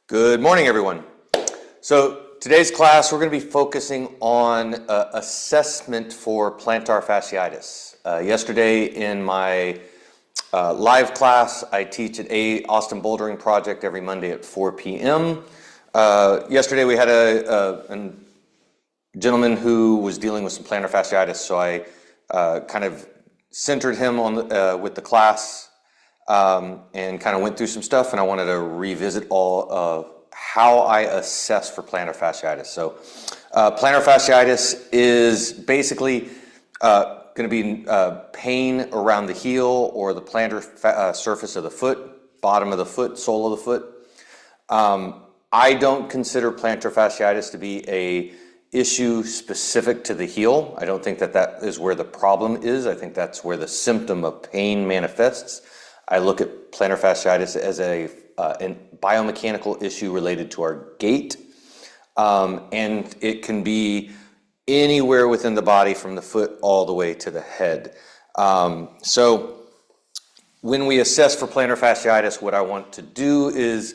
Good morning, everyone. So today's class, we're going to be focusing on assessment for plantar fasciitis. Yesterday in my live class, I teach at Austin Bouldering Project every Monday at 4 p.m. Yesterday we had a gentleman who was dealing with some plantar fasciitis, so I kind of centered him on with the class. And kind of went through some stuff, and I wanted to revisit all of how I assess for plantar fasciitis. So plantar fasciitis is basically going to be pain around the heel or the plantar surface of the foot, bottom of the foot, sole of the foot. I don't consider plantar fasciitis to be a issue specific to the heel. I don't think that is where the problem is. I think that's where the symptom of pain manifests. I look at plantar fasciitis as a biomechanical issue related to our gait, and it can be anywhere within the body from the foot all the way to the head. So when we assess for plantar fasciitis, what I want to do is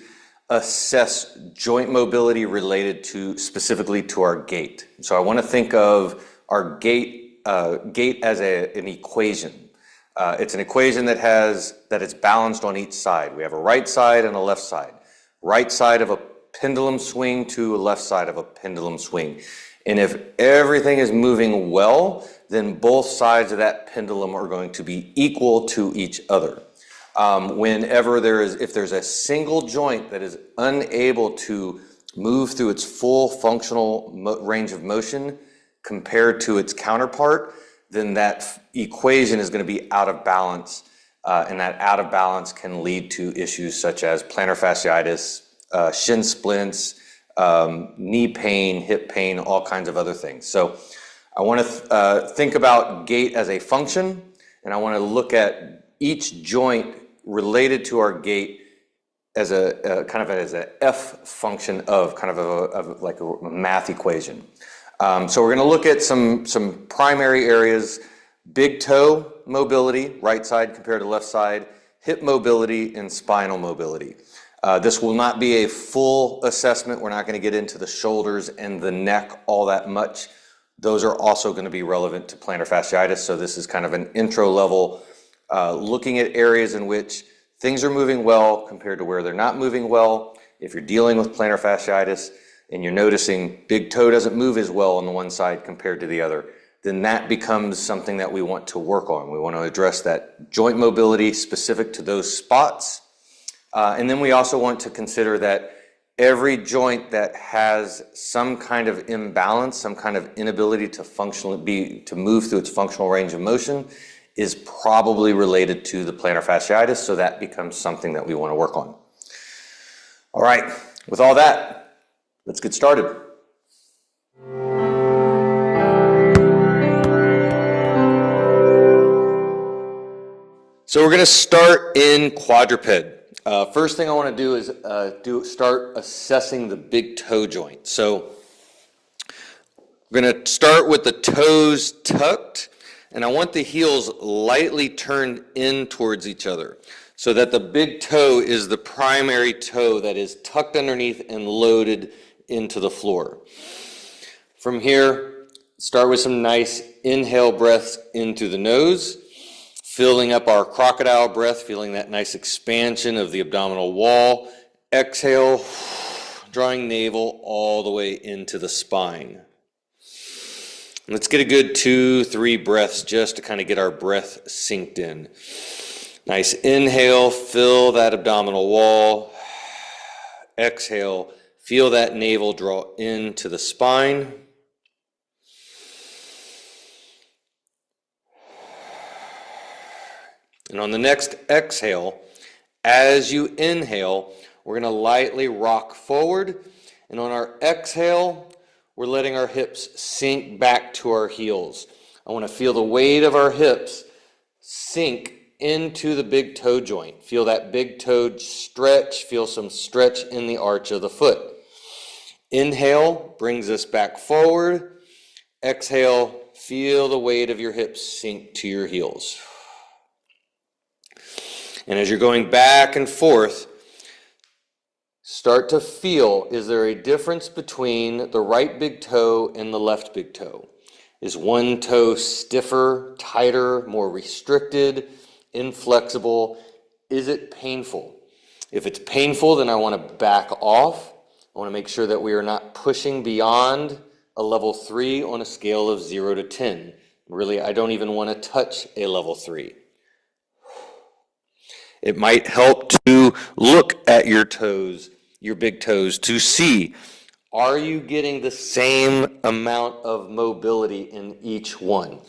assess joint mobility related to specifically to our gait. So I want to think of our gait as an equation. It's an equation that is balanced on each side. We have a right side and a left side. Right side of a pendulum swing to a left side of a pendulum swing. And if everything is moving well, then both sides of that pendulum are going to be equal to each other. If there's a single joint that is unable to move through its full functional range of motion compared to its counterpart, then that equation is going to be out of balance, and that out of balance can lead to issues such as plantar fasciitis, shin splints, knee pain, hip pain, all kinds of other things. So I want to think about gait as a function, and I want to look at each joint related to our gait as a kind of as an F function of kind of like a math equation. So we're going to look at some primary areas: big toe mobility, right side compared to left side, hip mobility, and spinal mobility. This will not be a full assessment. We're not going to get into the shoulders and the neck all that much. Those are also going to be relevant to plantar fasciitis. So this is kind of an intro level, looking at areas in which things are moving well compared to where they're not moving well. If you're dealing with plantar fasciitis, and you're noticing big toe doesn't move as well on the one side compared to the other, then that becomes something that we want to work on. We want to address that joint mobility specific to those spots. And then we also want to consider that every joint that has some kind of imbalance, some kind of inability to move through its functional range of motion is probably related to the plantar fasciitis, so that becomes something that we want to work on. All right, with all that, let's get started. So we're going to start in quadruped. First thing I want to do is start assessing the big toe joint. So we're going to start with the toes tucked, and I want the heels lightly turned in towards each other, so that the big toe is the primary toe that is tucked underneath and loaded into the floor. From here, start with some nice inhale breaths into the nose, filling up our crocodile breath, feeling that nice expansion of the abdominal wall. Exhale, drawing navel all the way into the spine. Let's get a good 2-3 breaths just to kind of get our breath synced in. Nice inhale, fill that abdominal wall. Exhale, feel that navel draw into the spine. And on the next exhale, as you inhale, we're going to lightly rock forward. And on our exhale, we're letting our hips sink back to our heels. I want to feel the weight of our hips sink into the big toe joint. Feel that big toe stretch. Feel some stretch in the arch of the foot. Inhale brings us back forward. Exhale, feel the weight of your hips sink to your heels. And as you're going back and forth, Start to feel, is there a difference between the right big toe and the left big toe? Is one toe stiffer, tighter, more restricted, inflexible? Is it painful? If it's painful, then I want to back off. I want to make sure that we are not pushing beyond a level 3 on a scale of 0 to 10. Really, I don't even want to touch a level 3. It might help to look at your toes, your big toes, to see, are you getting the same amount of mobility in each one?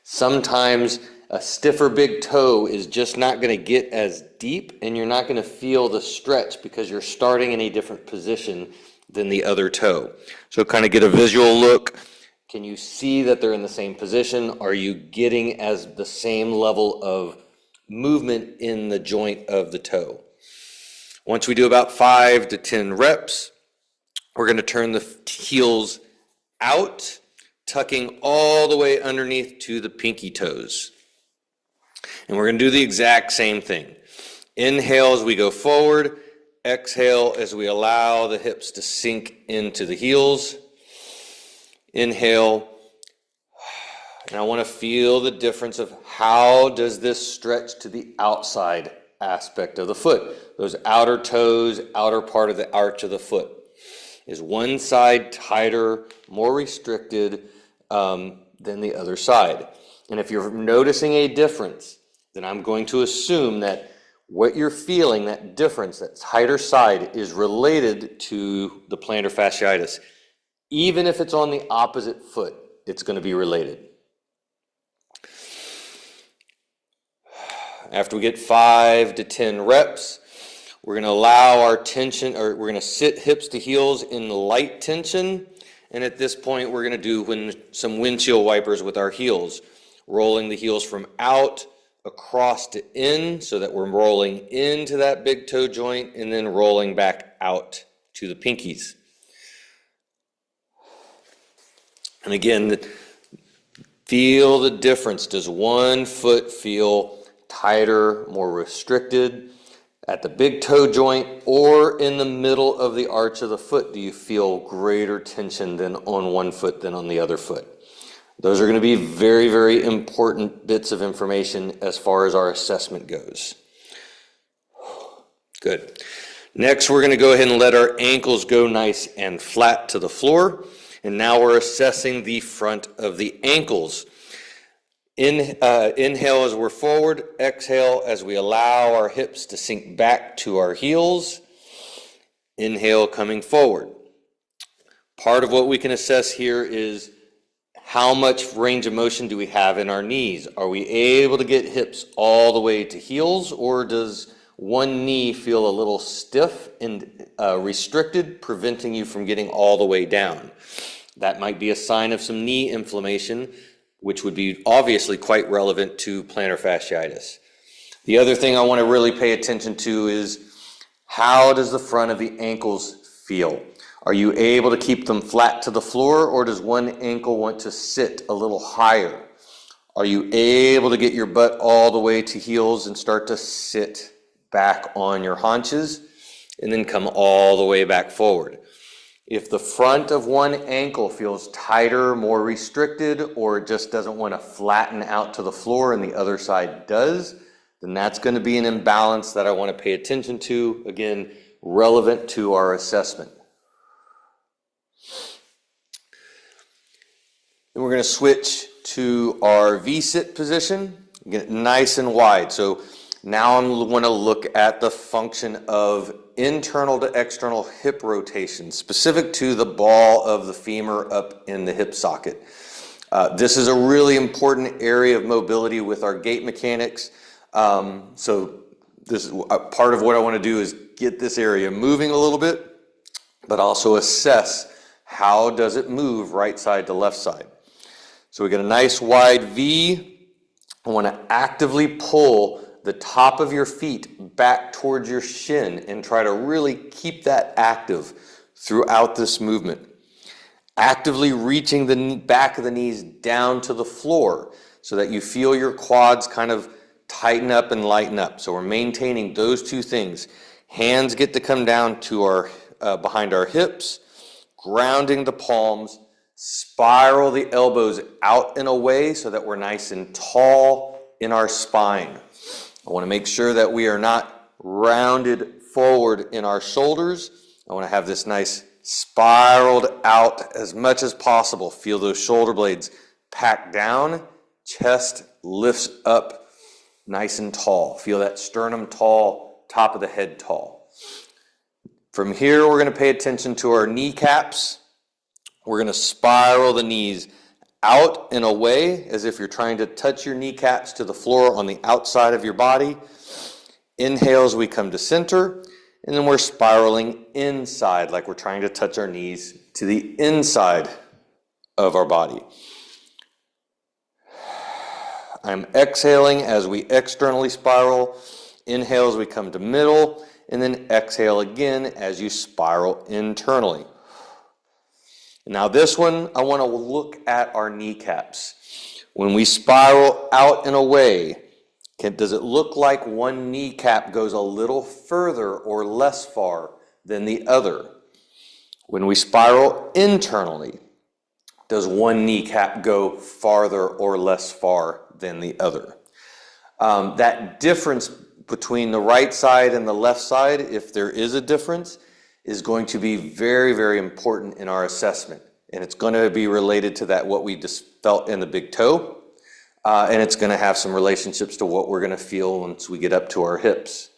Sometimes a stiffer big toe is just not going to get as deep, and you're not going to feel the stretch because you're starting in a different position than the other toe. So kind of get a visual look. Can you see that they're in the same position? Are you getting as the same level of movement in the joint of the toe? Once we do about 5 to 10 reps, we're going to turn the heels out, tucking all the way underneath to the pinky toes. And we're going to do the exact same thing. Inhale as we go forward, exhale as we allow the hips to sink into the heels. Inhale. And I want to feel the difference of how does this stretch to the outside aspect of the foot. Those outer toes, outer part of the arch of the foot. Is one side tighter, more restricted than the other side? And if you're noticing a difference, then I'm going to assume that what you're feeling, that difference, that tighter side, is related to the plantar fasciitis. Even if it's on the opposite foot, it's going to be related. After we get 5 to 10 reps, we're going to allow our tension, or we're going to sit hips to heels in light tension. And at this point, we're going to do some windshield wipers with our heels, rolling the heels from out across to in, so that we're rolling into that big toe joint and then rolling back out to the pinkies. And again, feel the difference. Does one foot feel tighter, more restricted at the big toe joint, or in the middle of the arch of the foot? Do you feel greater tension than on one foot than on the other foot? Those are going to be very, very important bits of information as far as our assessment goes. Good. Next, we're going to go ahead and let our ankles go nice and flat to the floor. And now we're assessing the front of the ankles. Inhale as we're forward, exhale as we allow our hips to sink back to our heels. Inhale coming forward. Part of what we can assess here is how much range of motion do we have in our knees? Are we able to get hips all the way to heels, or does one knee feel a little stiff and restricted, preventing you from getting all the way down? That might be a sign of some knee inflammation, which would be obviously quite relevant to plantar fasciitis. The other thing I want to really pay attention to is, how does the front of the ankles feel? Are you able to keep them flat to the floor, or does one ankle want to sit a little higher? Are you able to get your butt all the way to heels and start to sit back on your haunches and then come all the way back forward? If the front of one ankle feels tighter, more restricted, or it just doesn't want to flatten out to the floor and the other side does, then that's going to be an imbalance that I want to pay attention to, again, relevant to our assessment. Then we're going to switch to our V-sit position, get it nice and wide. So now I want to look at the function of internal to external hip rotation, specific to the ball of the femur up in the hip socket. This is a really important area of mobility with our gait mechanics. So this is part of what I want to do is get this area moving a little bit, but also assess how does it move right side to left side. So we get a nice wide V. I want to actively pull the top of your feet back towards your shin and try to really keep that active throughout this movement. Actively reaching the back of the knees down to the floor so that you feel your quads kind of tighten up and lighten up. So we're maintaining those two things. Hands get to come down to our behind our hips, grounding the palms. Spiral the elbows out and away so that we're nice and tall in our spine. I want to make sure that we are not rounded forward in our shoulders. I want to have this nice spiraled out as much as possible. Feel those shoulder blades pack down, chest lifts up nice and tall. Feel that sternum tall, top of the head tall. From here, we're going to pay attention to our kneecaps. We're going to spiral the knees out and away as if you're trying to touch your kneecaps to the floor on the outside of your body. Inhale as we come to center, and then we're spiraling inside like we're trying to touch our knees to the inside of our body. I'm exhaling as we externally spiral. Inhale as we come to middle, and then exhale again as you spiral internally. Now this one, I want to look at our kneecaps. When we spiral out and away, does it look like one kneecap goes a little further or less far than the other? When we spiral internally, does one kneecap go farther or less far than the other? That difference between the right side and the left side, if there is a difference, is going to be very, very important in our assessment. And it's going to be related to that, what we just felt in the big toe. And it's going to have some relationships to what we're going to feel once we get up to our hips.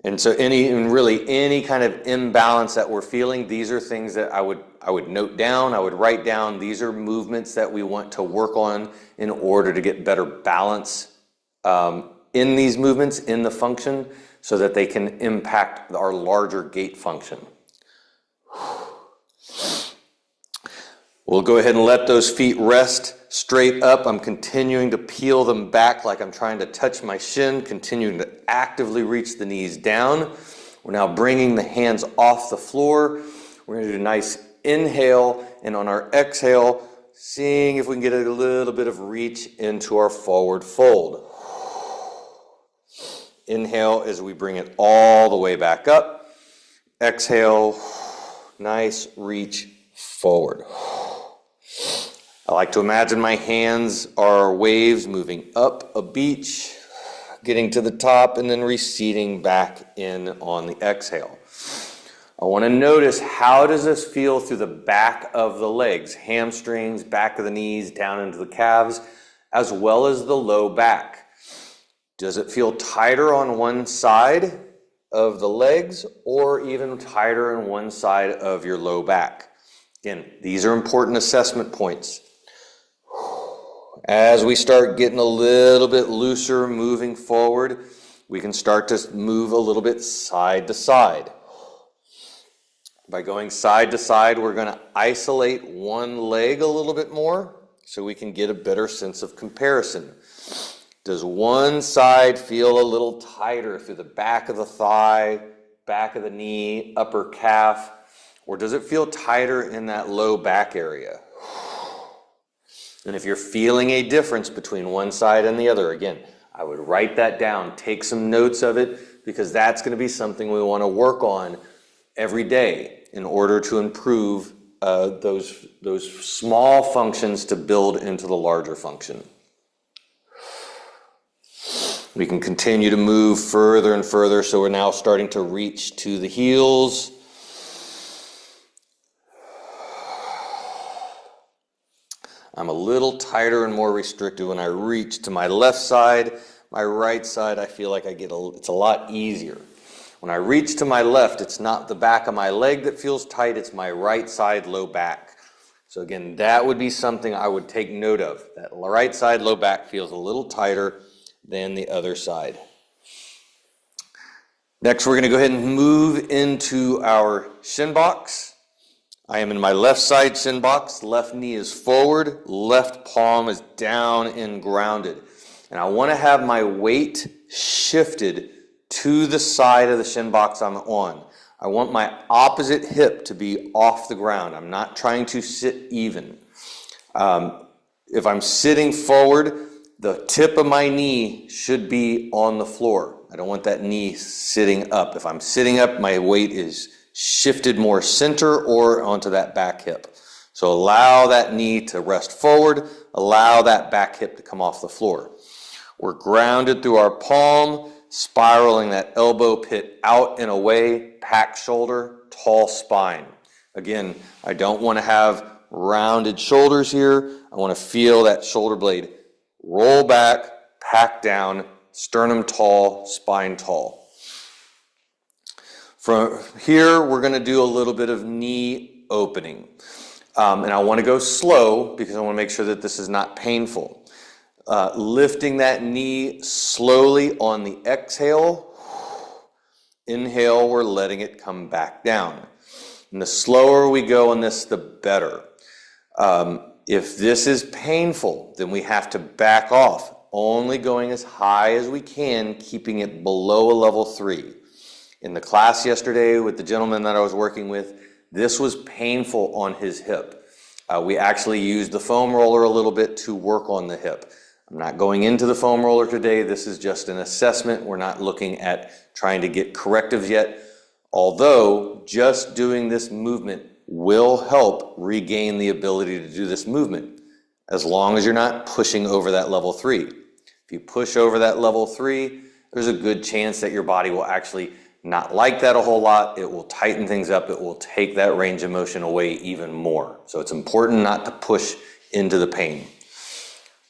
And so really any kind of imbalance that we're feeling, these are things that I would note down, I would write down. These are movements that we want to work on in order to get better balance in these movements, in the function, so that they can impact our larger gait function. We'll go ahead and let those feet rest straight up. I'm continuing to peel them back like I'm trying to touch my shin, continuing to actively reach the knees down. We're now bringing the hands off the floor. We're going to do a nice inhale, and on our exhale, seeing if we can get a little bit of reach into our forward fold. Inhale as we bring it all the way back up. Exhale, nice reach forward. I like to imagine my hands are waves moving up a beach, getting to the top, and then receding back in on the exhale. I want to notice, how does this feel through the back of the legs, hamstrings, back of the knees, down into the calves, as well as the low back? Does it feel tighter on one side of the legs, or even tighter on one side of your low back? Again, these are important assessment points. As we start getting a little bit looser moving forward, we can start to move a little bit side to side. By going side to side, we're going to isolate one leg a little bit more so we can get a better sense of comparison. Does one side feel a little tighter through the back of the thigh, back of the knee, upper calf, or does it feel tighter in that low back area? And if you're feeling a difference between one side and the other, again, I would write that down, take some notes of it, because that's going to be something we want to work on every day in order to improve those small functions to build into the larger function. We can continue to move further and further, so we're now starting to reach to the heels. I'm a little tighter and more restricted when I reach to my left side. My right side, I feel like it's a lot easier. When I reach to my left, it's not the back of my leg that feels tight, it's my right side low back. So again, that would be something I would take note of. That right side low back feels a little tighter than the other side. Next, we're going to go ahead and move into our shin box. I am in my left side shin box. Left knee is forward, left palm is down and grounded. And I want to have my weight shifted to the side of the shin box I'm on. I want my opposite hip to be off the ground. I'm not trying to sit even. If I'm sitting forward, the tip of my knee should be on the floor. I don't want that knee sitting up. If I'm sitting up, my weight is shifted more center or onto that back hip. So allow that knee to rest forward, allow that back hip to come off the floor. We're grounded through our palm, spiraling that elbow pit out and away, packed shoulder, tall spine. Again, I don't want to have rounded shoulders here. I want to feel that shoulder blade roll back, pack down, sternum tall, spine tall. From here, we're going to do a little bit of knee opening. And I want to go slow because I want to make sure that this is not painful. Lifting that knee slowly on the exhale. Inhale, we're letting it come back down. And the slower we go on this, the better. If this is painful, then we have to back off, only going as high as we can, keeping it below a level 3. In the class yesterday with the gentleman that I was working with, this was painful on his hip. We actually used the foam roller a little bit to work on the hip. I'm not going into the foam roller today. This is just an assessment. We're not looking at trying to get correctives yet, although just doing this movement will help regain the ability to do this movement, as long as you're not pushing over that level 3. If you push over that level 3, there's a good chance that your body will actually not like that a whole lot. It will tighten things up. It will take that range of motion away even more. So it's important not to push into the pain.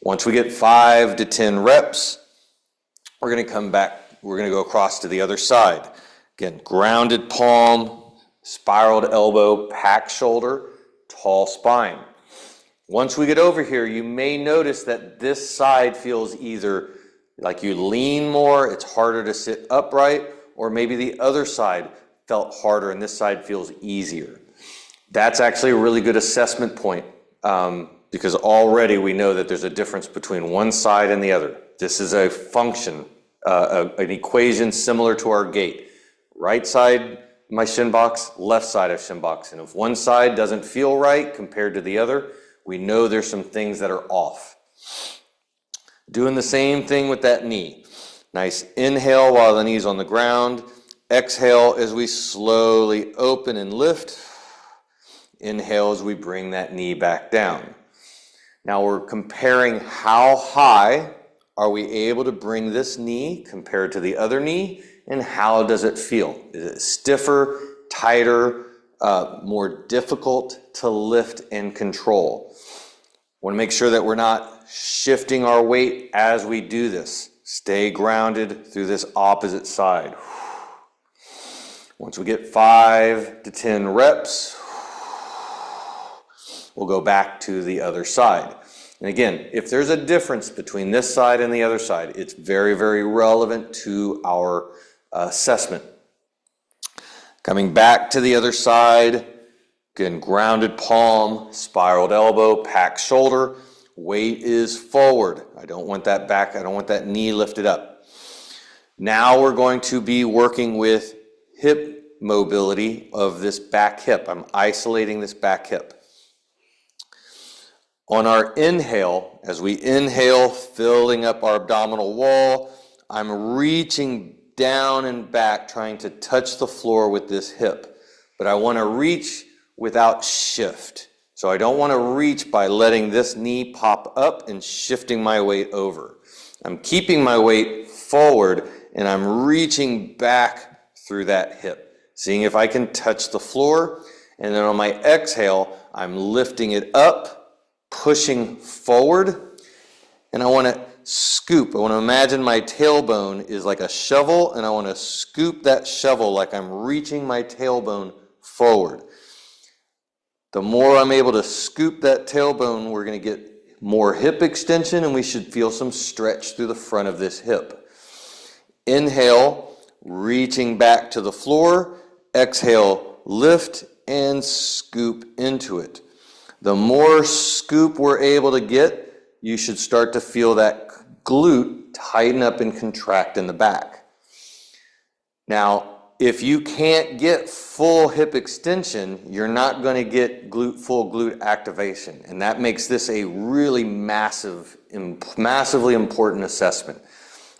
Once we get 5 to 10 reps, we're going to come back. We're going to go across to the other side. Again, grounded palm, spiraled elbow, packed shoulder, tall spine. Once we get over here, you may notice that this side feels either like you lean more, it's harder to sit upright, or maybe the other side felt harder and this side feels easier. That's actually a really good assessment point because already we know that there's a difference between one side and the other. This is a function, an equation similar to our gait. Right side, my shin box, left side of shin box. And if one side doesn't feel right compared to the other, we know there's some things that are off. Doing the same thing with that knee. Nice inhale while the knee's on the ground. Exhale as we slowly open and lift. Inhale as we bring that knee back down. Now we're comparing how high are we able to bring this knee compared to the other knee, and how does it feel? Is it stiffer, tighter, more difficult to lift and control? Want to make sure that we're not shifting our weight as we do this. Stay grounded through this opposite side. Once we get 5 to 10 reps, we'll go back to the other side. And again, if there's a difference between this side and the other side, it's very, very relevant to our assessment. Coming back to the other side, again, grounded palm, spiraled elbow, packed shoulder. Weight is forward. I don't want that back, I don't want that knee lifted up. Now we're going to be working with hip mobility of this back hip. I'm isolating this back hip. On our inhale, as we inhale, filling up our abdominal wall, I'm reaching down and back, trying to touch the floor with this hip. But I want to reach without shift. So I don't want to reach by letting this knee pop up and shifting my weight over. I'm keeping my weight forward and I'm reaching back through that hip, seeing if I can touch the floor. And then on my exhale, I'm lifting it up, pushing forward, and I want to scoop. I want to imagine my tailbone is like a shovel, and I want to scoop that shovel like I'm reaching my tailbone forward. The more I'm able to scoop that tailbone, we're going to get more hip extension, and we should feel some stretch through the front of this hip. Inhale, reaching back to the floor. Exhale, lift and scoop into it. The more scoop we're able to get, you should start to feel that glute tighten up and contract in the back. Now, if you can't get full hip extension, you're not going to get full glute activation. And that makes this a really massively important assessment.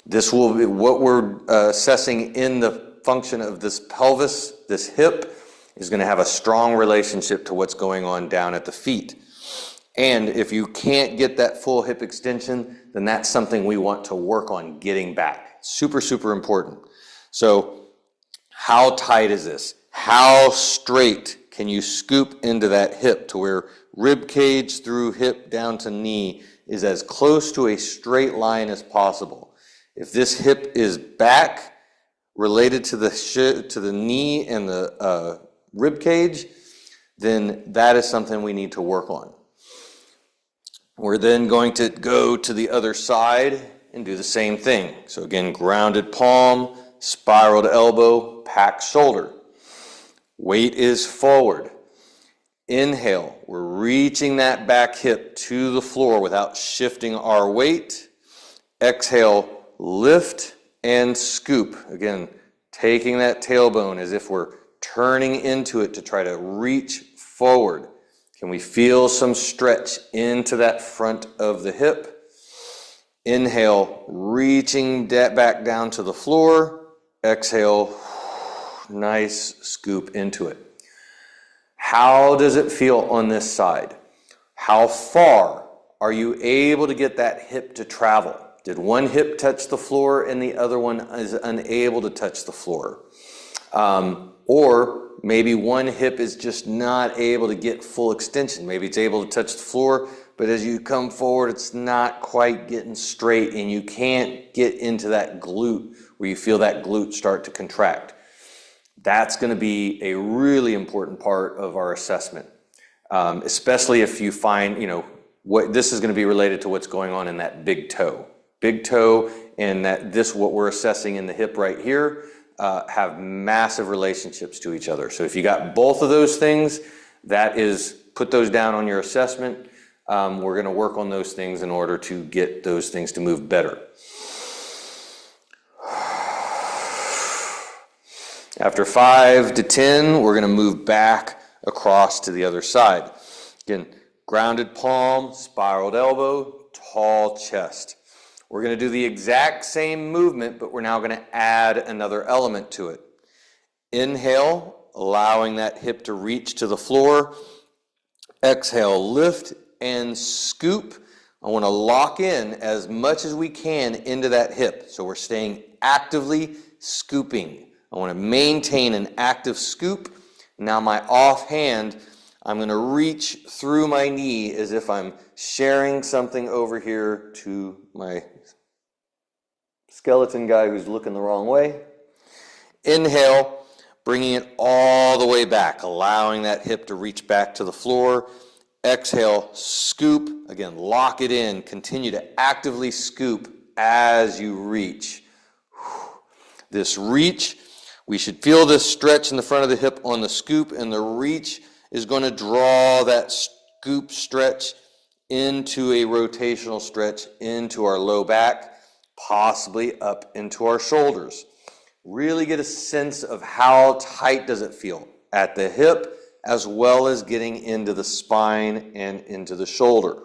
This will be what we're assessing in the function of this pelvis, this hip, is going to have a strong relationship to what's going on down at the feet. And if you can't get that full hip extension, then that's something we want to work on getting back. Super, super important. So how tight is this? How straight can you scoop into that hip to where rib cage through hip down to knee is as close to a straight line as possible? If this hip is back related to the knee and the rib cage, then that is something we need to work on. We're then going to go to the other side and do the same thing. So again, grounded palm, spiraled elbow, packed shoulder. Weight is forward. Inhale, we're reaching that back hip to the floor without shifting our weight. Exhale, lift and scoop. Again, taking that tailbone as if we're turning into it to try to reach forward. Can we feel some stretch into that front of the hip? Inhale, reaching back down to the floor. Exhale, nice scoop into it. How does it feel on this side? How far are you able to get that hip to travel? Did one hip touch the floor and the other one is unable to touch the floor? Or maybe one hip is just not able to get full extension. Maybe it's able to touch the floor, but as you come forward, it's not quite getting straight and you can't get into that glute where you feel that glute start to contract. That's going to be a really important part of our assessment, especially if you find, what this is going to be related to what's going on in that big toe. Big toe and what we're assessing in the hip right here have massive relationships to each other. So if you got both of those things, put those down on your assessment. We're going to work on those things in order to get those things to move better. After 5 to 10, we're going to move back across to the other side. Again, grounded palm, spiraled elbow, tall chest. We're going to do the exact same movement, but we're now going to add another element to it. Inhale, allowing that hip to reach to the floor. Exhale, lift and scoop. I want to lock in as much as we can into that hip. So we're staying actively scooping. I want to maintain an active scoop. Now my offhand, I'm going to reach through my knee as if I'm sharing something over here to my skeleton guy who's looking the wrong way. Inhale, bringing it all the way back, allowing that hip to reach back to the floor. Exhale, scoop. Again, lock it in. Continue to actively scoop as you reach. This reach, we should feel this stretch in the front of the hip on the scoop, and the reach is going to draw that scoop stretch into a rotational stretch into our low back, possibly up into our shoulders. Really get a sense of how tight does it feel at the hip, as well as getting into the spine and into the shoulder.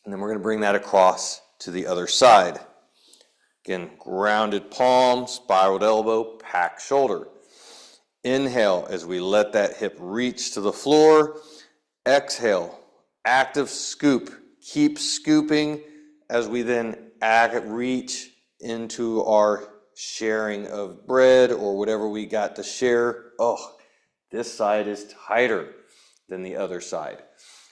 And then we're going to bring that across to the other side. Again, grounded palm, spiraled elbow, packed shoulder. Inhale as we let that hip reach to the floor. Exhale, active scoop. Keep scooping as we then reach into our sharing of bread or whatever we got to share. Oh, this side is tighter than the other side.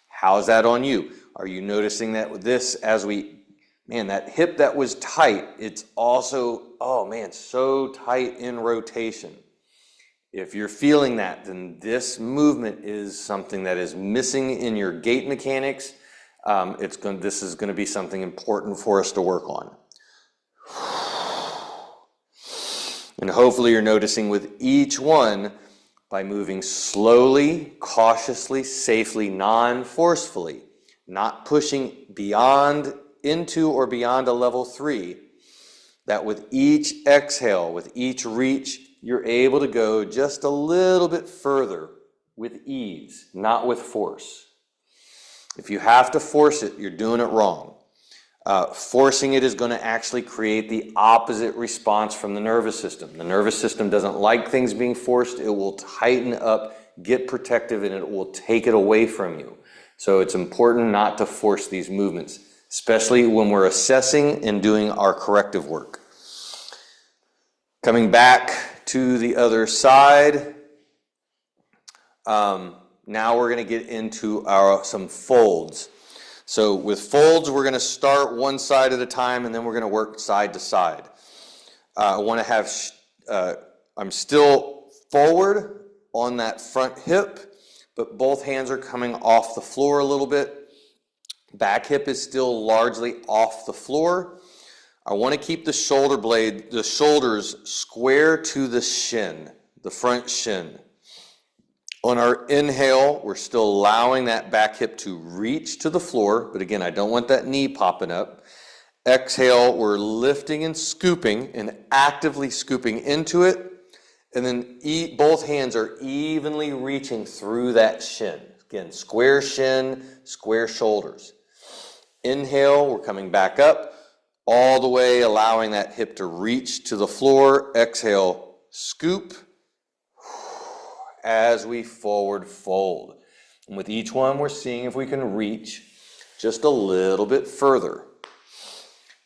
How's that on you? Are you noticing that with this that hip that was tight, it's also, so tight in rotation. If you're feeling that, then this movement is something that is missing in your gait mechanics. This is going to be something important for us to work on. And hopefully you're noticing with each one, by moving slowly, cautiously, safely, non-forcefully, not pushing into or beyond a level 3, that with each exhale, with each reach, you're able to go just a little bit further with ease, not with force. If you have to force it, you're doing it wrong. Forcing it is going to actually create the opposite response from the nervous system. The nervous system doesn't like things being forced. It will tighten up, get protective, and it will take it away from you. So it's important not to force these movements, especially when we're assessing and doing our corrective work. Coming back to the other side. Now we're going to get into some folds. So with folds, we're going to start one side at a time, and then we're going to work side to side. I want to have, I'm still forward on that front hip, but both hands are coming off the floor a little bit. Back hip is still largely off the floor. I want to keep the shoulder blade, the shoulders square to the shin, the front shin. On our inhale, we're still allowing that back hip to reach to the floor, but again, I don't want that knee popping up. Exhale, we're lifting and scooping and actively scooping into it, and then both hands are evenly reaching through that shin. Again, square shin, square shoulders. Inhale, we're coming back up, all the way allowing that hip to reach to the floor. Exhale, scoop. As we forward fold. And with each one, we're seeing if we can reach just a little bit further.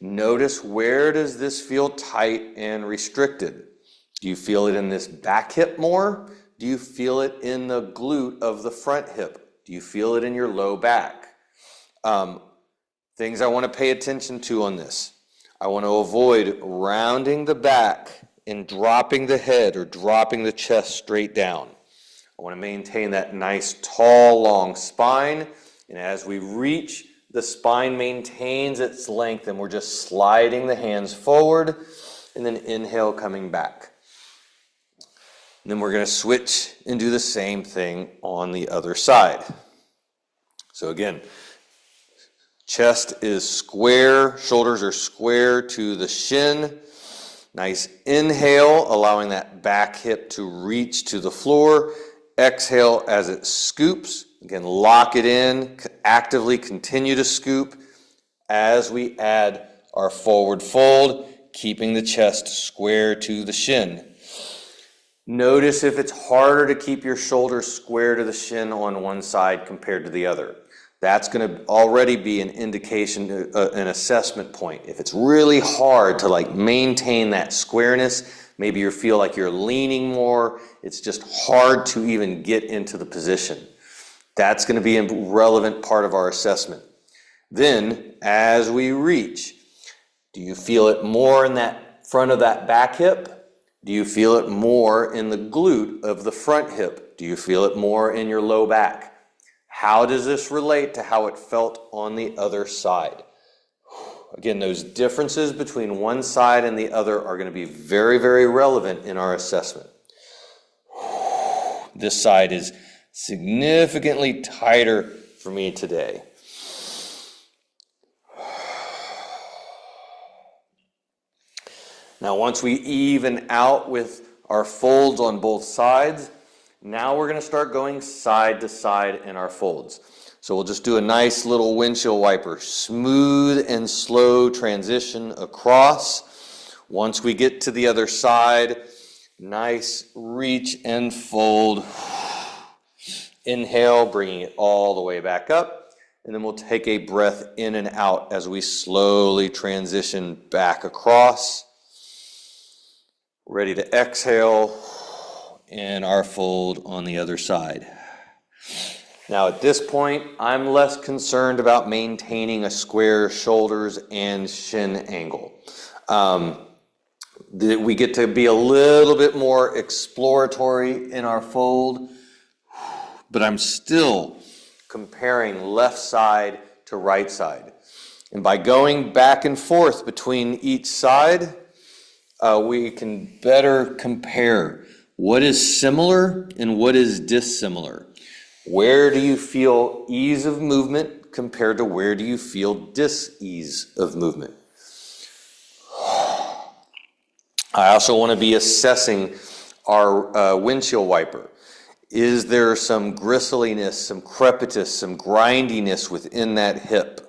Notice, where does this feel tight and restricted? Do you feel it in this back hip more? Do you feel it in the glute of the front hip? Do you feel it in your low back? Things I want to pay attention to on this. I want to avoid rounding the back and dropping the head or dropping the chest straight down. I want to maintain that nice, tall, long spine. And as we reach, the spine maintains its length, and we're just sliding the hands forward, and then inhale, coming back. And then we're going to switch and do the same thing on the other side. So again, chest is square, shoulders are square to the shin. Nice inhale, allowing that back hip to reach to the floor. Exhale as it scoops. Again, lock it in, actively continue to scoop as we add our forward fold, keeping the chest square to the shin. Notice if it's harder to keep your shoulders square to the shin on one side compared to the other. That's going to already be an indication, an assessment point. If it's really hard to maintain that squareness, maybe you feel like you're leaning more, it's just hard to even get into the position. That's going to be a relevant part of our assessment. Then, as we reach, do you feel it more in that front of that back hip? Do you feel it more in the glute of the front hip? Do you feel it more in your low back? How does this relate to how it felt on the other side? Again, those differences between one side and the other are going to be very, very relevant in our assessment. This side is significantly tighter for me today. Now, once we even out with our folds on both sides, now we're going to start going side to side in our folds. So we'll just do a nice little windshield wiper, smooth and slow transition across. Once we get to the other side, nice reach and fold. Inhale, bringing it all the way back up. And then we'll take a breath in and out as we slowly transition back across. Ready to exhale in our fold on the other side. Now at this point, I'm less concerned about maintaining a square shoulders and shin angle. We get to be a little bit more exploratory in our fold, but I'm still comparing left side to right side. And by going back and forth between each side, we can better compare what is similar and what is dissimilar. Where do you feel ease of movement compared to where do you feel dis-ease of movement? I also want to be assessing our windshield wiper. Is there some gristliness, some crepitus, some grindiness within that hip?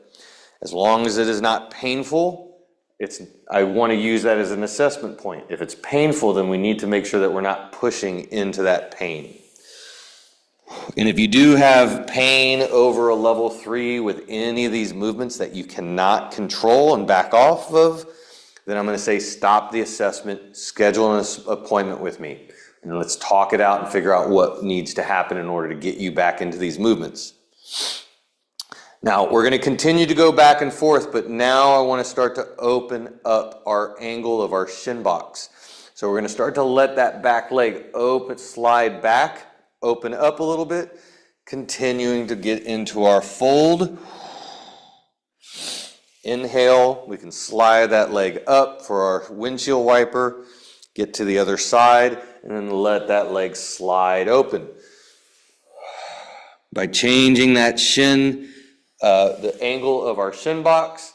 As long as it is not painful, I want to use that as an assessment point. If it's painful, then we need to make sure that we're not pushing into that pain. And if you do have pain over a level 3 with any of these movements that you cannot control and back off of, then I'm going to say stop the assessment, schedule an appointment with me, and let's talk it out and figure out what needs to happen in order to get you back into these movements. Now, we're going to continue to go back and forth, but now I want to start to open up our angle of our shin box. So we're going to start to let that back leg open, slide back, open up a little bit, continuing to get into our fold. Inhale, we can slide that leg up for our windshield wiper, get to the other side, and then let that leg slide open. By changing that shin, the angle of our shin box,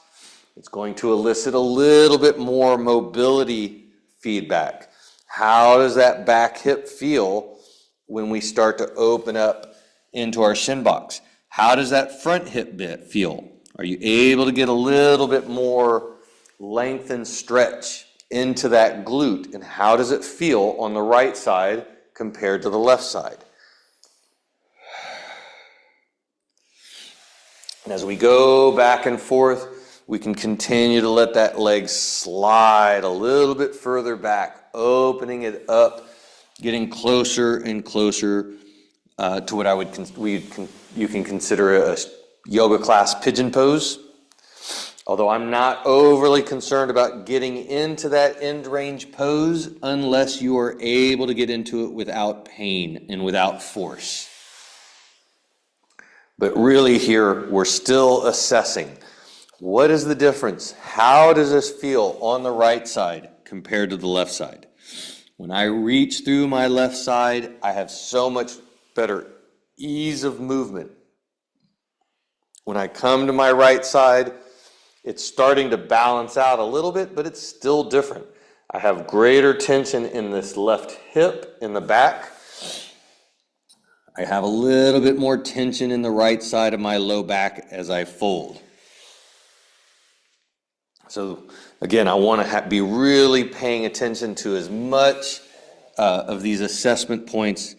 it's going to elicit a little bit more mobility feedback. How does that back hip feel when we start to open up into our shin box? How does that front hip bit feel? Are you able to get a little bit more length and stretch into that glute? And how does it feel on the right side compared to the left side? And as we go back and forth, we can continue to let that leg slide a little bit further back, opening it up, getting closer and closer to what you can consider a yoga class pigeon pose. Although I'm not overly concerned about getting into that end range pose unless you are able to get into it without pain and without force. But really here, we're still assessing. What is the difference? How does this feel on the right side compared to the left side? When I reach through my left side, I have so much better ease of movement. When I come to my right side, it's starting to balance out a little bit, but it's still different. I have greater tension in this left hip in the back. I have a little bit more tension in the right side of my low back as I fold. So again, I want to be really paying attention to as much of these assessment points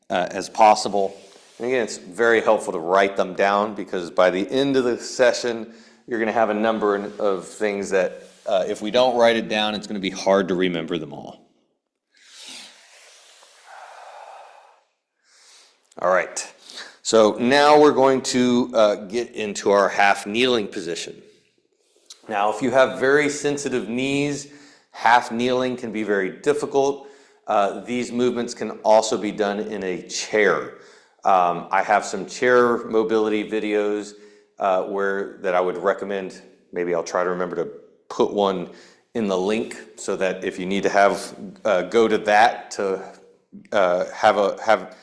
as possible. And again, it's very helpful to write them down because by the end of the session, you're going to have a number of things that if we don't write it down, it's going to be hard to remember them all. All right, so now we're going to get into our half kneeling position. Now, if you have very sensitive knees, half kneeling can be very difficult. These movements can also be done in a chair. I have some chair mobility videos that I would recommend. Maybe I'll try to remember to put one in the link so that if you need to go to that to have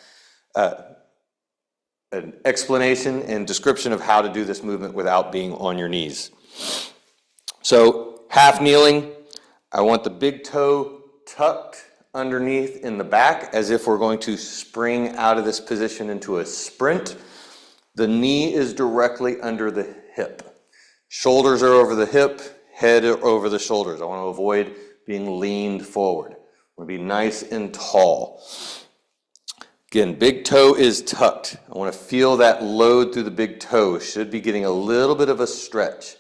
an explanation and description of how to do this movement without being on your knees. So half kneeling, I want the big toe tucked underneath in the back as if we're going to spring out of this position into a sprint. The knee is directly under the hip. Shoulders are over the hip, head over the shoulders. I want to avoid being leaned forward. I want to be nice and tall. Again, big toe is tucked. I want to feel that load through the big toe. Should be getting a little bit of a stretch.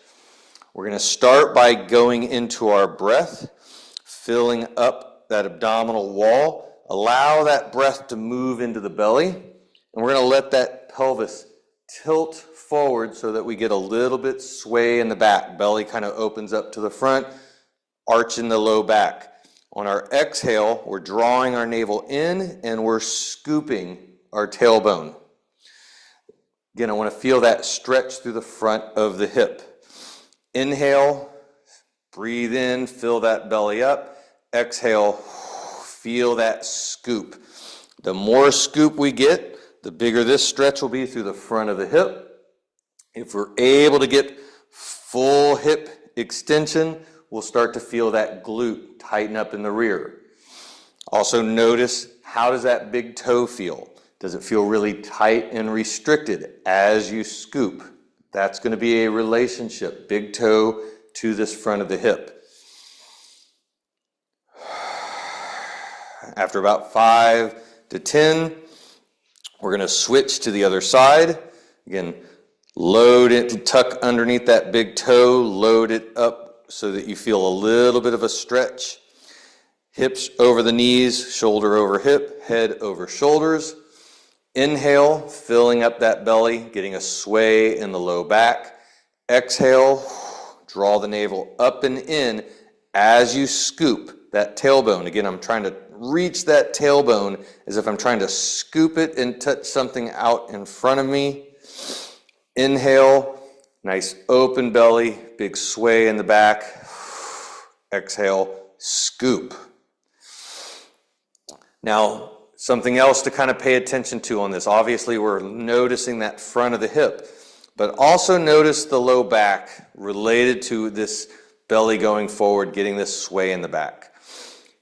We're going to start by going into our breath, filling up that abdominal wall. Allow that breath to move into the belly. And we're going to let that pelvis tilt forward so that we get a little bit sway in the back. Belly kind of opens up to the front, arch in the low back. On our exhale, we're drawing our navel in and we're scooping our tailbone. Again, I want to feel that stretch through the front of the hip. Inhale, breathe in, fill that belly up. Exhale, feel that scoop. The more scoop we get, the bigger this stretch will be through the front of the hip. If we're able to get full hip extension, we'll start to feel that glute tighten up in the rear. Also notice, how does that big toe feel? Does it feel really tight and restricted as you scoop? That's going to be a relationship, big toe to this front of the hip. After about 5 to 10, we're going to switch to the other side. Again, load it, tuck underneath that big toe, load it up so that you feel a little bit of a stretch. Hips over the knees, shoulder over hip, head over shoulders. Inhale, filling up that belly, getting a sway in the low back. Exhale, draw the navel up and in as you scoop that tailbone. Again, I'm trying to reach that tailbone as if I'm trying to scoop it and touch something out in front of me. Inhale, nice open belly, big sway in the back. Exhale, scoop. Now, something else to kind of pay attention to on this. Obviously, we're noticing that front of the hip, but also notice the low back related to this belly going forward, getting this sway in the back.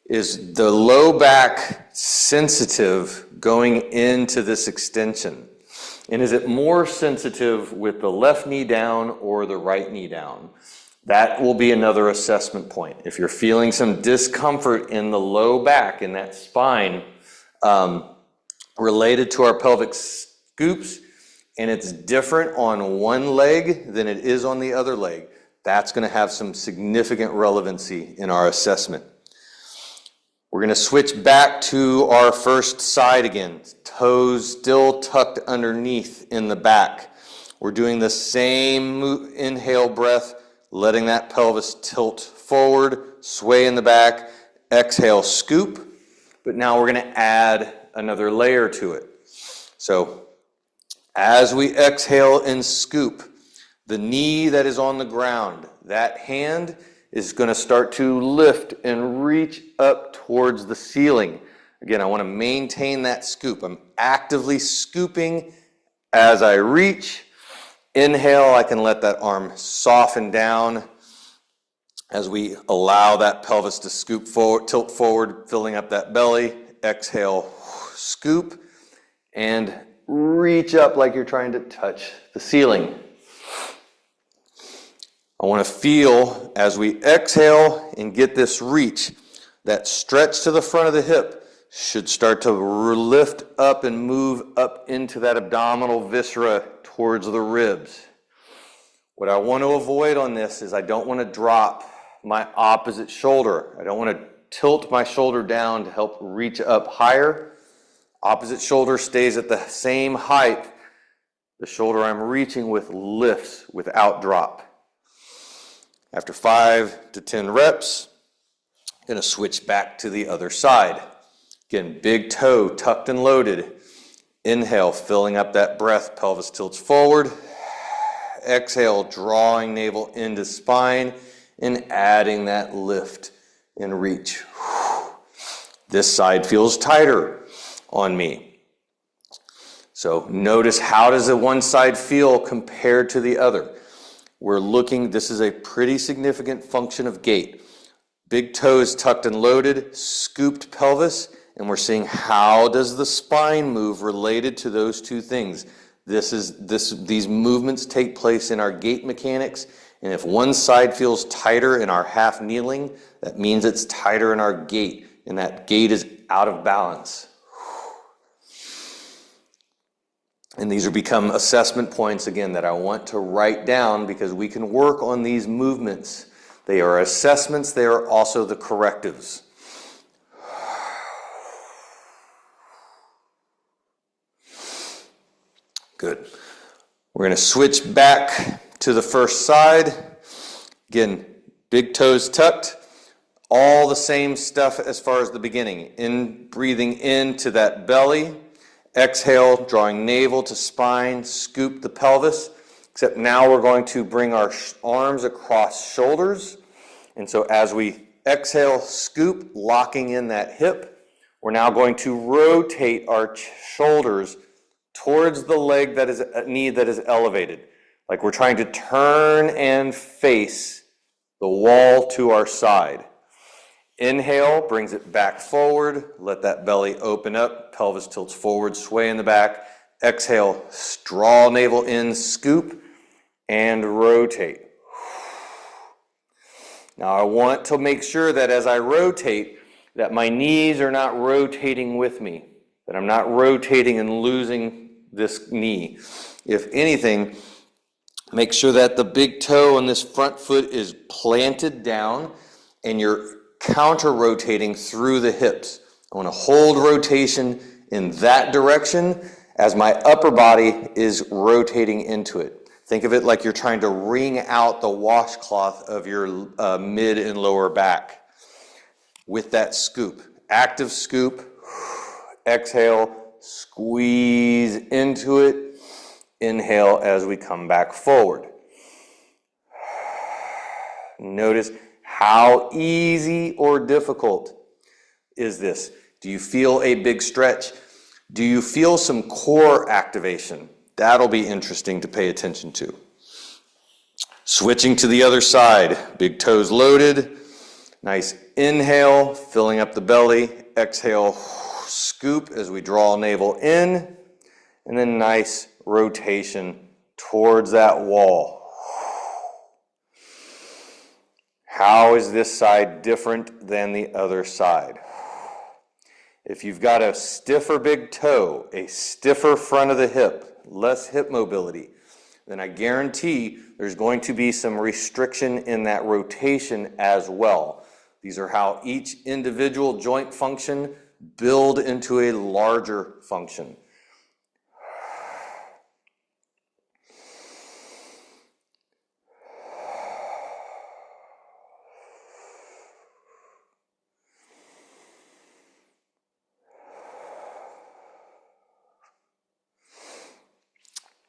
Is the low back sensitive going into this extension? And is it more sensitive with the left knee down or the right knee down? That will be another assessment point. If you're feeling some discomfort in the low back, in that spine, related to our pelvic scoops, and it's different on one leg than it is on the other leg, that's going to have some significant relevancy in our assessment. We're going to switch back to our first side again. Toes still tucked underneath in the back. We're doing the same inhale breath, letting that pelvis tilt forward, sway in the back. Exhale, scoop. But now we're going to add another layer to it. So as we exhale and scoop, the knee that is on the ground, that hand is going to start to lift and reach up towards the ceiling. Again, I want to maintain that scoop. I'm actively scooping as I reach. Inhale, I can let that arm soften down as we allow that pelvis to scoop forward, tilt forward, filling up that belly. Exhale, scoop, and reach up like you're trying to touch the ceiling. I want to feel as we exhale and get this reach, that stretch to the front of the hip should start to lift up and move up into that abdominal viscera towards the ribs. What I want to avoid on this is I don't want to drop my opposite shoulder. I don't want to tilt my shoulder down to help reach up higher. Opposite shoulder stays at the same height. The shoulder I'm reaching with lifts without drop. After 5 to 10 reps, I'm going to switch back to the other side. Again, big toe tucked and loaded. Inhale, filling up that breath, pelvis tilts forward. Exhale, drawing navel into spine and adding that lift and reach. This side feels tighter on me. So notice, how does the one side feel compared to the other? We're looking, this is a pretty significant function of gait. Big toes tucked and loaded, scooped pelvis, and we're seeing how does the spine move related to those two things. These movements take place in our gait mechanics, and if one side feels tighter in our half kneeling, that means it's tighter in our gait, and that gait is out of balance. And these will become assessment points, again, that I want to write down because we can work on these movements. They are assessments, they are also the correctives. Good. We're going to switch back to the first side. Again, big toes tucked. All the same stuff as far as the beginning. Breathing into that belly. Exhale, drawing navel to spine, scoop the pelvis, except now we're going to bring our arms across shoulders. And so as we exhale, scoop, locking in that hip, we're now going to rotate our shoulders towards the leg that is a knee that is elevated. Like we're trying to turn and face the wall to our side. Inhale, brings it back forward. Let that belly open up. Pelvis tilts forward, sway in the back. Exhale, draw navel in, scoop. and rotate. Now I want to make sure that as I rotate, that my knees are not rotating with me, that I'm not rotating and losing this knee. If anything, make sure that the big toe on this front foot is planted down and you're counter-rotating through the hips. I want to hold rotation in that direction as my upper body is rotating into it. Think of it like you're trying to wring out the washcloth of your mid and lower back with that scoop. Active scoop, exhale, squeeze into it, inhale as we come back forward. Notice how easy or difficult is this? Do you feel a big stretch? Do you feel some core activation? That'll be interesting to pay attention to. Switching to the other side, big toes loaded. Nice inhale, filling up the belly. Exhale, scoop as we draw navel in. And then nice rotation towards that wall. How is this side different than the other side? If you've got a stiffer big toe, a stiffer front of the hip, less hip mobility, then I guarantee there's going to be some restriction in that rotation as well. These are how each individual joint function build into a larger function.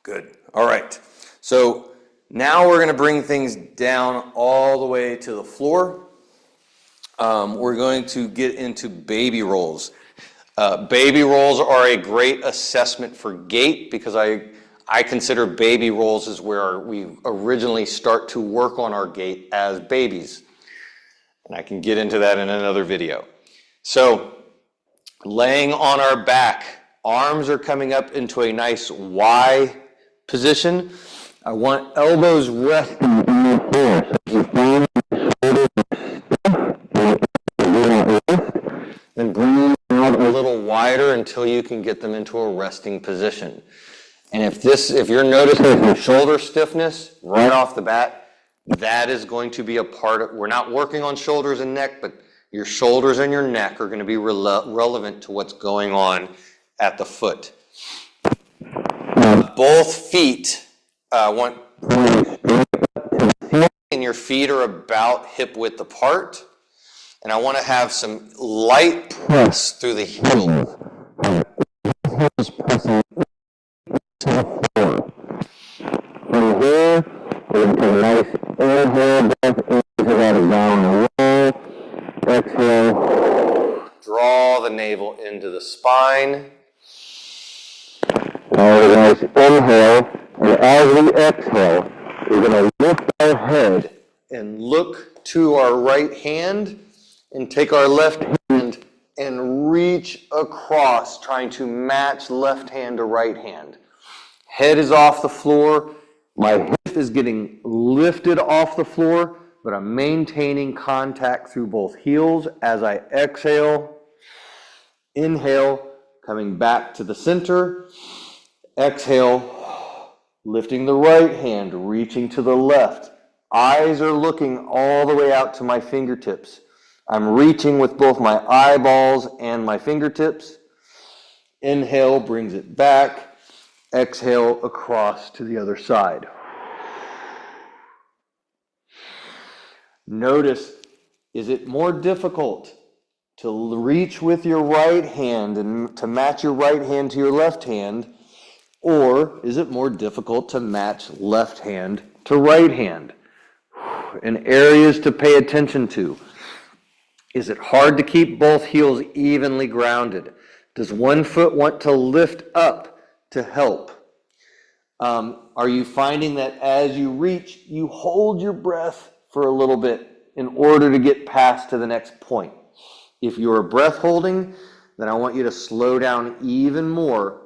Good. All right. So now we're going to bring things down all the way to the floor. We're going to get into baby rolls. Baby rolls are a great assessment for gait because I consider baby rolls is where we originally start to work on our gait as babies. And I can get into that in another video. So laying on our back, arms are coming up into a nice Y position. I want elbows resting on the floor. Then bring them out a little wider until you can get them into a resting position. And if you're noticing shoulder stiffness right off the bat, that is going to be a part of, we're not working on shoulders and neck, but your shoulders and your neck are going to be relevant to what's going on at the foot. Both feet want and your feet are about hip width apart. And I want to have some light press through the heels. Pressing to the floor. From here, we're going to take a nice inhale breath into that abdominal wall. Exhale. Draw the navel into the spine. Now we're going to inhale, and as we exhale, we're going to lift our head and look to our right hand and take our left hand and reach across, trying to match left hand to right hand. Head is off the floor. My hip is getting lifted off the floor, but I'm maintaining contact through both heels as I exhale. Inhale, coming back to the center. Exhale, lifting the right hand, reaching to the left. Eyes are looking all the way out to my fingertips. I'm reaching with both my eyeballs and my fingertips. Inhale brings it back. Exhale across to the other side. Notice, is it more difficult to reach with your right hand and to match your right hand to your left hand, or is it more difficult to match left hand to right hand? And areas to pay attention to. Is it hard to keep both heels evenly grounded? Does one foot want to lift up to help? Are you finding that as you reach, you hold your breath for a little bit in order to get past to the next point? If you're breath holding, then I want you to slow down even more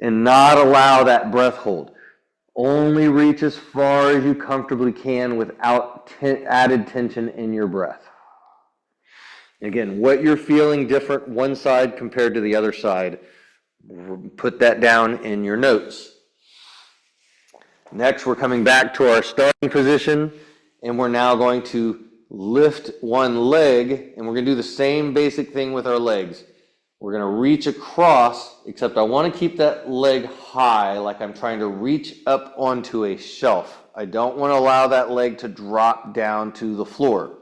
and not allow that breath hold. Only reach as far as you comfortably can without added tension in your breath. Again, what you're feeling different one side compared to the other side, put that down in your notes. Next, we're coming back to our starting position, and we're now going to lift one leg, and we're going to do the same basic thing with our legs. We're going to reach across, except I want to keep that leg high, like I'm trying to reach up onto a shelf. I don't want to allow that leg to drop down to the floor.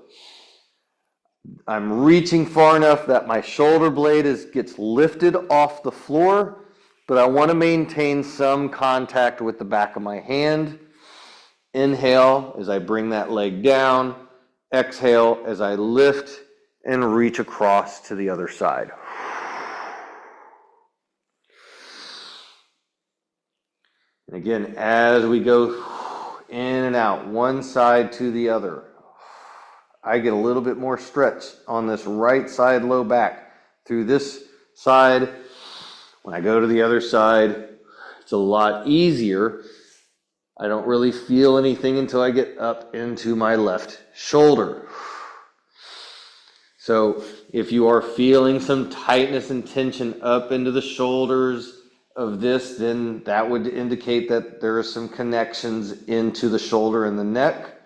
I'm reaching far enough that my shoulder blade gets lifted off the floor, but I want to maintain some contact with the back of my hand. Inhale as I bring that leg down. Exhale as I lift and reach across to the other side. And again, as we go in and out, one side to the other, I get a little bit more stretch on this right side low back. Through this side, when I go to the other side, it's a lot easier. I don't really feel anything until I get up into my left shoulder. So if you are feeling some tightness and tension up into the shoulders of this, then that would indicate that there are some connections into the shoulder and the neck.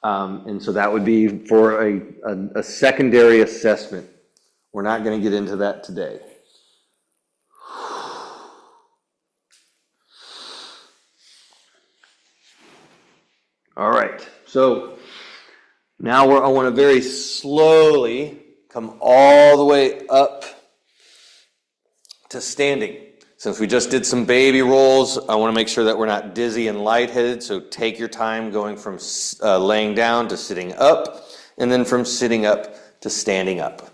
And so that would be for a secondary assessment. We're not going to get into that today. All right, so now I want to very slowly come all the way up to standing. Since we just did some baby rolls, I want to make sure that we're not dizzy and lightheaded, so take your time going from laying down to sitting up, and then from sitting up to standing up.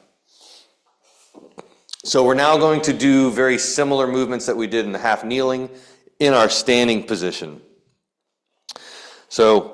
So we're now going to do very similar movements that we did in the half kneeling in our standing position. So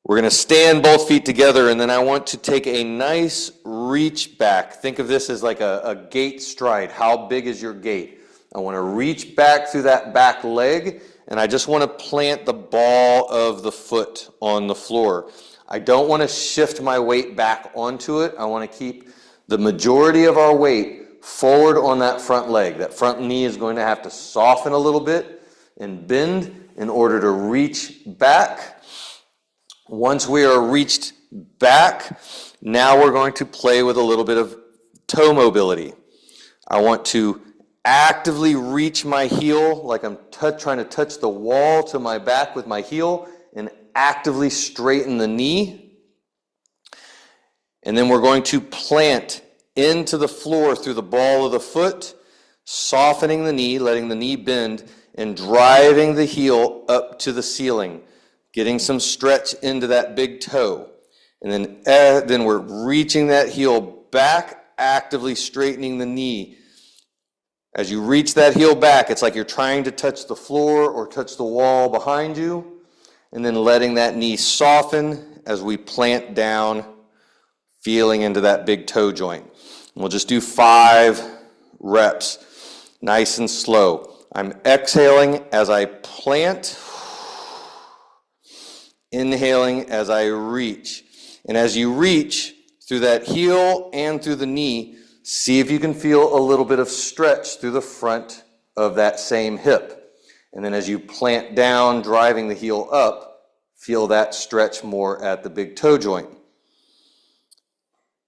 we're going to stand both feet together, and then I want to take a nice reach back. Think of this as like a gait stride. How big is your gait? I want to reach back through that back leg, and I just want to plant the ball of the foot on the floor. I don't want to shift my weight back onto it. I want to keep the majority of our weight forward on that front leg. That front knee is going to have to soften a little bit and bend in order to reach back. Once we are reached back, now we're going to play with a little bit of toe mobility. I want to actively reach my heel like I'm trying to touch the wall to my back with my heel and actively straighten the knee. And then we're going to plant into the floor through the ball of the foot, softening the knee, letting the knee bend, and driving the heel up to the ceiling, getting some stretch into that big toe. And then we're reaching that heel back, actively straightening the knee. As you reach that heel back, it's like you're trying to touch the floor or touch the wall behind you, and then letting that knee soften as we plant down, feeling into that big toe joint. And we'll just do 5 reps, nice and slow. I'm exhaling as I plant, inhaling as I reach. And as you reach through that heel and through the knee, see if you can feel a little bit of stretch through the front of that same hip. And then as you plant down, driving the heel up, feel that stretch more at the big toe joint.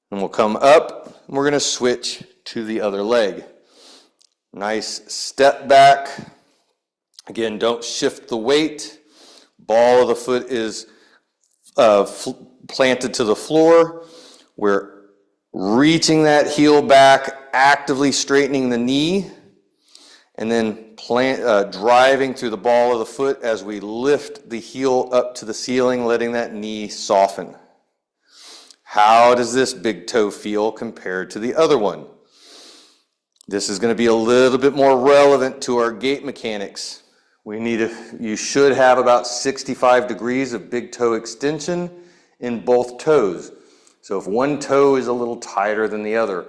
And we'll come up, and we're going to switch to the other leg. Nice step back. Again, don't shift the weight. Ball of the foot is planted to the floor. We're reaching that heel back, actively straightening the knee, and then driving through the ball of the foot as we lift the heel up to the ceiling, letting that knee soften. How does this big toe feel compared to the other one? This is going to be a little bit more relevant to our gait mechanics. You should have about 65 degrees of big toe extension in both toes. So if one toe is a little tighter than the other,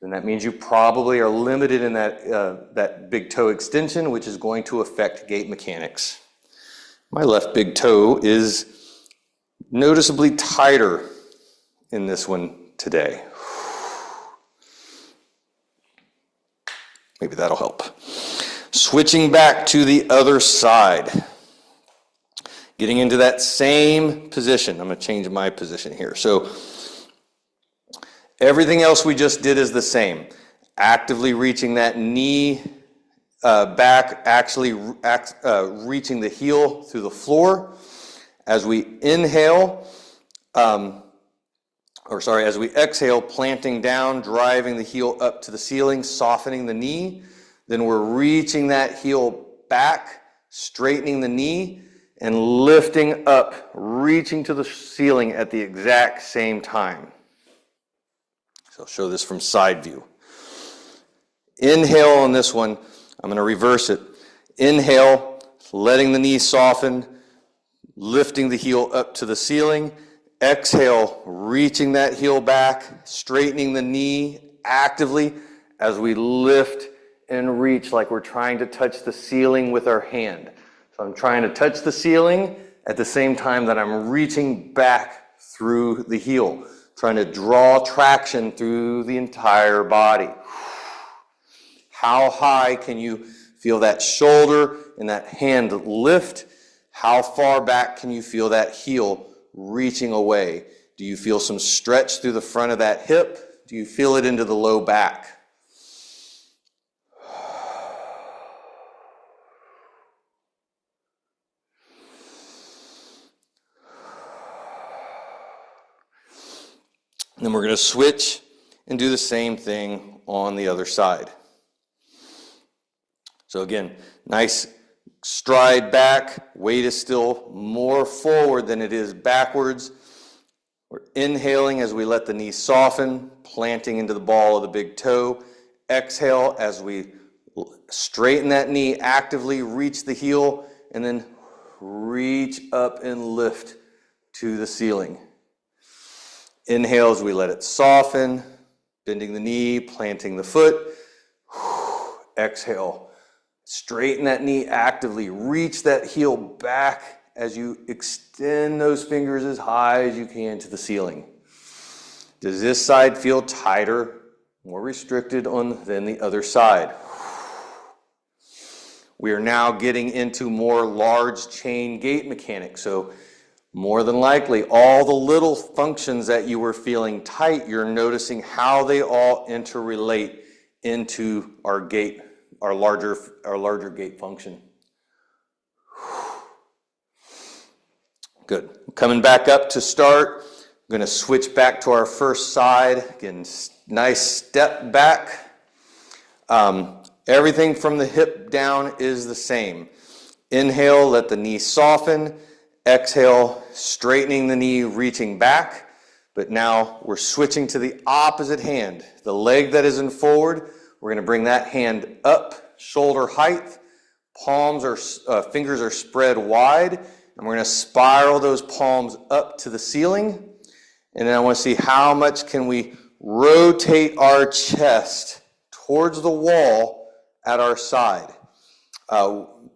then that means you probably are limited in that big toe extension, which is going to affect gait mechanics. My left big toe is noticeably tighter in this one today. Maybe that'll help. Switching back to the other side. Getting into that same position. I'm going to change my position here. So everything else we just did is the same. Actively reaching that knee back, actually reaching the heel through the floor. As we inhale, as we exhale, planting down, driving the heel up to the ceiling, softening the knee. Then we're reaching that heel back, straightening the knee, and lifting up, reaching to the ceiling at the exact same time. So I'll show this from side view. Inhale on this one. I'm going to reverse it. Inhale, letting the knee soften, lifting the heel up to the ceiling. Exhale, reaching that heel back, straightening the knee actively as we lift and reach like we're trying to touch the ceiling with our hand. So I'm trying to touch the ceiling at the same time that I'm reaching back through the heel, trying to draw traction through the entire body. How high can you feel that shoulder and that hand lift? How far back can you feel that heel reaching away? Do you feel some stretch through the front of that hip? Do you feel it into the low back? And then we're going to switch and do the same thing on the other side. So again, nice stride back. Weight is still more forward than it is backwards. We're inhaling as we let the knee soften, planting into the ball of the big toe. Exhale as we straighten that knee, actively reach the heel, and then reach up and lift to the ceiling. Inhale as we let it soften, bending the knee, planting the foot. Exhale. Straighten that knee actively. Reach that heel back as you extend those fingers as high as you can to the ceiling. Does this side feel tighter, more restricted than the other side? We are now getting into more large chain gait mechanics. So more than likely, all the little functions that you were feeling tight, you're noticing how they all interrelate into our gait, our larger gait function. Good. Coming back up to start. I'm going to switch back to our first side. Again, nice step back. Everything from the hip down is the same. Inhale, let the knee soften. Exhale, straightening the knee, reaching back. But now we're switching to the opposite hand. The leg that is in forward, we're going to bring that hand up, shoulder height. Fingers are spread wide. And we're going to spiral those palms up to the ceiling. And then I want to see how much can we rotate our chest towards the wall at our side.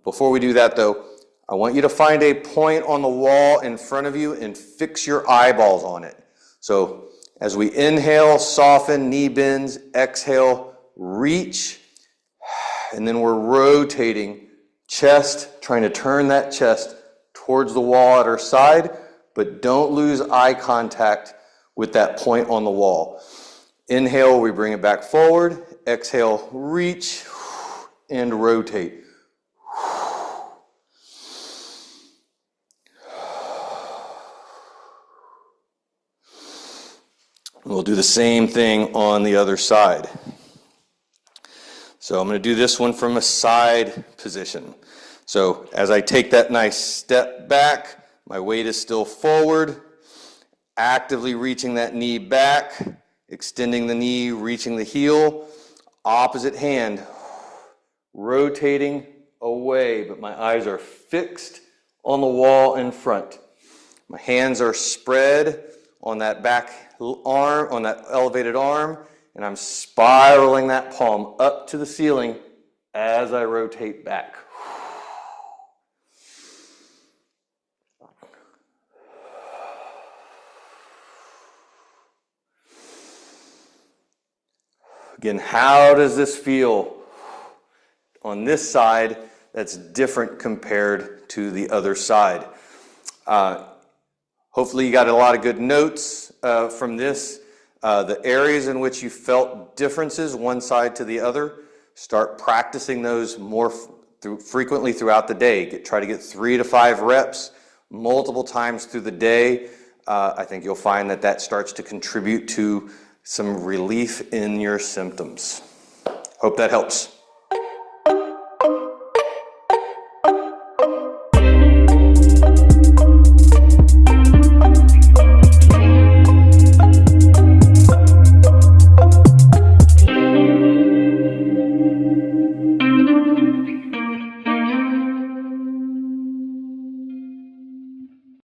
Before we do that though, I want you to find a point on the wall in front of you and fix your eyeballs on it. So as we inhale, soften, knee bends, exhale, reach, and then we're rotating chest, trying to turn that chest towards the wall at our side, but don't lose eye contact with that point on the wall. Inhale, we bring it back forward. Exhale, reach and rotate. We'll do the same thing on the other side. So I'm going to do this one from a side position. So as I take that nice step back, my weight is still forward, actively reaching that knee back, extending the knee, reaching the heel, opposite hand, rotating away, but my eyes are fixed on the wall in front. My hands are spread on that back arm, on that elevated arm, and I'm spiraling that palm up to the ceiling as I rotate back. Again, how does this feel on this side that's different compared to the other side? Hopefully you got a lot of good notes from this. The areas in which you felt differences one side to the other, start practicing those more frequently throughout the day. Try to get 3 to 5 reps multiple times through the day. I think you'll find that that starts to contribute to some relief in your symptoms. Hope that helps.